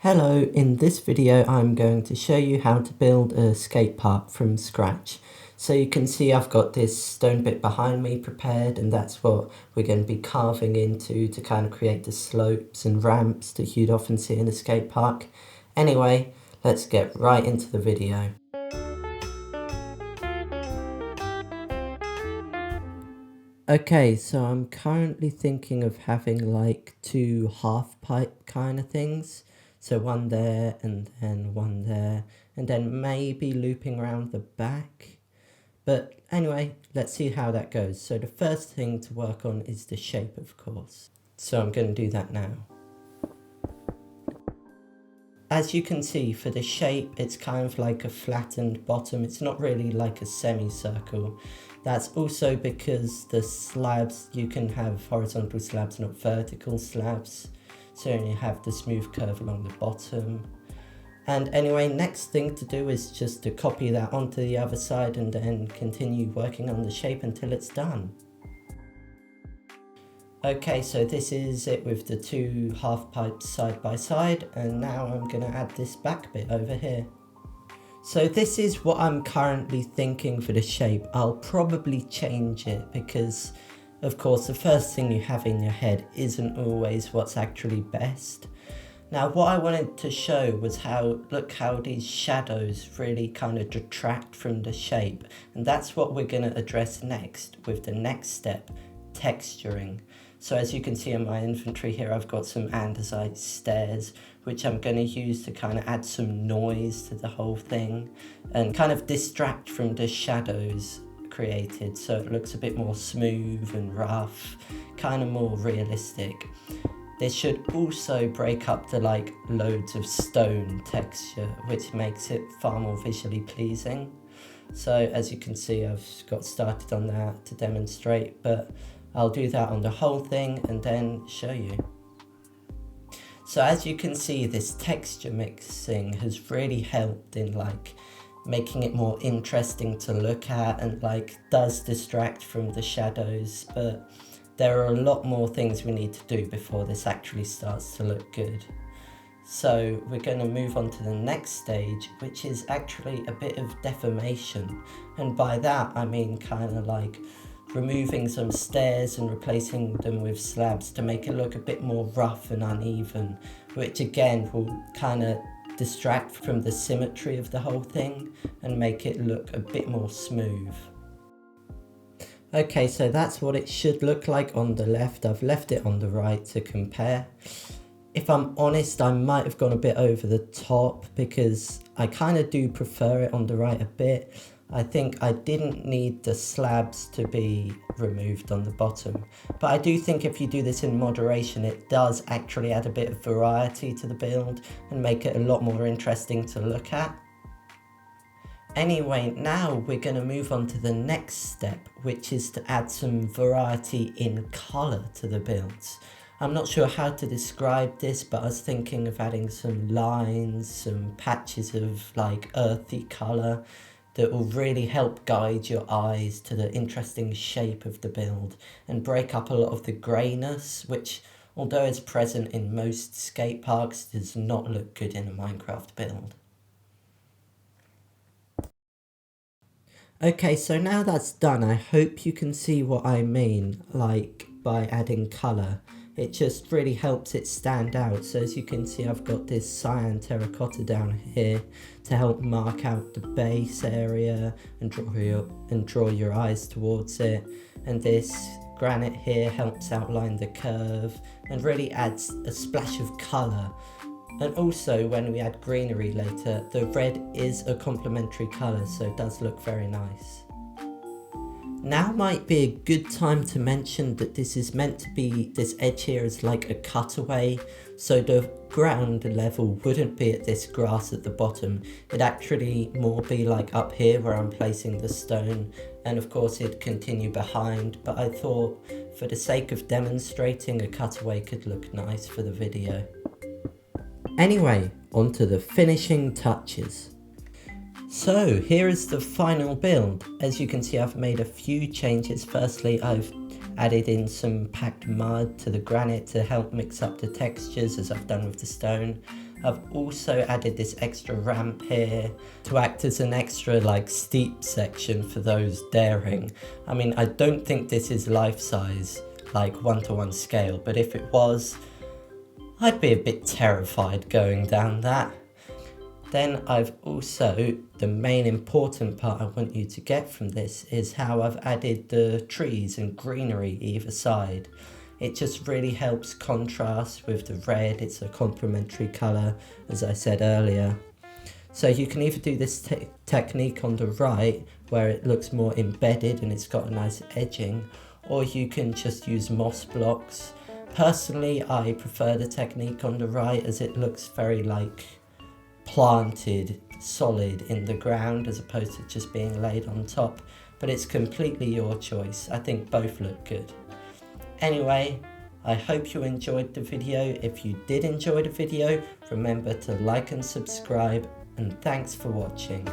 Hello, in this video I'm going to show you how to build a skate park from scratch. So you can see I've got this stone bit behind me prepared, and that's what we're going to be carving into to kind of create the slopes and ramps that you'd often see in a skate park. Anyway, let's get right into the video. Okay, so I'm currently thinking of having like two half pipe kind of things. So one there and then one there, and then maybe looping around the back. But anyway, let's see how that goes. So the first thing to work on is the shape, of course. So I'm going to do that now. As you can see, for the shape, it's kind of like a flattened bottom. It's not really like a semicircle. That's also because the slabs, you can have horizontal slabs, not vertical slabs. So you have the smooth curve along the bottom. And anyway, next thing to do is just to copy that onto the other side and then continue working on the shape until it's done. Okay, so this is it with the two half pipes side by side, and now I'm going to add this back bit over here. So this is what I'm currently thinking for the shape. I'll probably change it because, of course, the first thing you have in your head isn't always what's actually best. Now, what I wanted to show was look how these shadows really kind of detract from the shape. And that's what we're going to address next with the next step, texturing. So as you can see in my inventory here, I've got some andesite stairs, which I'm going to use to kind of add some noise to the whole thing and kind of distract from the shadows created, so it looks a bit more smooth and rough, kind of more realistic. This should also break up the like loads of stone texture, which makes it far more visually pleasing. So as you can see, I've got started on that to demonstrate, but I'll do that on the whole thing and then show you. So as you can see, this texture mixing has really helped in like making it more interesting to look at and like does distract from the shadows, but there are a lot more things we need to do before this actually starts to look good. So we're going to move on to the next stage, which is actually a bit of deformation. And by that I mean kind of like removing some stairs and replacing them with slabs to make it look a bit more rough and uneven, which again will kind of distract from the symmetry of the whole thing and make it look a bit more smooth. Okay, so that's what it should look like on the left. I've left it on the right to compare. If I'm honest, I might have gone a bit over the top because I kind of do prefer it on the right a bit. I think I didn't need the slabs to be removed on the bottom, but I do think if you do this in moderation, it does actually add a bit of variety to the build and make it a lot more interesting to look at. Anyway, now we're going to move on to the next step, which is to add some variety in colour to the builds. I'm not sure how to describe this, but I was thinking of adding some lines, some patches of like earthy colour that will really help guide your eyes to the interesting shape of the build and break up a lot of the greyness, which, although it's present in most skate parks, does not look good in a Minecraft build. Okay, so now that's done, I hope you can see what I mean, like by adding colour. It just really helps it stand out. So as you can see, I've got this cyan terracotta down here to help mark out the base area and draw your eyes towards it. And this granite here helps outline the curve and really adds a splash of colour. And also when we add greenery later, the red is a complementary colour, so it does look very nice. Now might be a good time to mention that this is meant to be, this edge here is like a cutaway, so the ground level wouldn't be at this grass at the bottom. It'd actually more be like up here where I'm placing the stone, and of course it'd continue behind, but I thought for the sake of demonstrating, a cutaway could look nice for the video. Anyway, on to the finishing touches. So here is the final build. As you can see, I've made a few changes. Firstly, I've added in some packed mud to the granite to help mix up the textures as I've done with the stone. I've also added this extra ramp here to act as an extra like steep section for those daring. I mean, I don't think this is life size, like 1-to-1 scale, but if it was, I'd be a bit terrified going down that. Then I've also, the main important part I want you to get from this is how I've added the trees and greenery either side. It just really helps contrast with the red. It's a complementary colour, as I said earlier. So you can either do this technique on the right, where it looks more embedded and it's got a nice edging, or you can just use moss blocks. Personally, I prefer the technique on the right, as it looks very like planted solid in the ground as opposed to just being laid on top, but it's completely your choice. I think both look good. Anyway, I hope you enjoyed the video. If you did enjoy the video, remember to like and subscribe, and thanks for watching.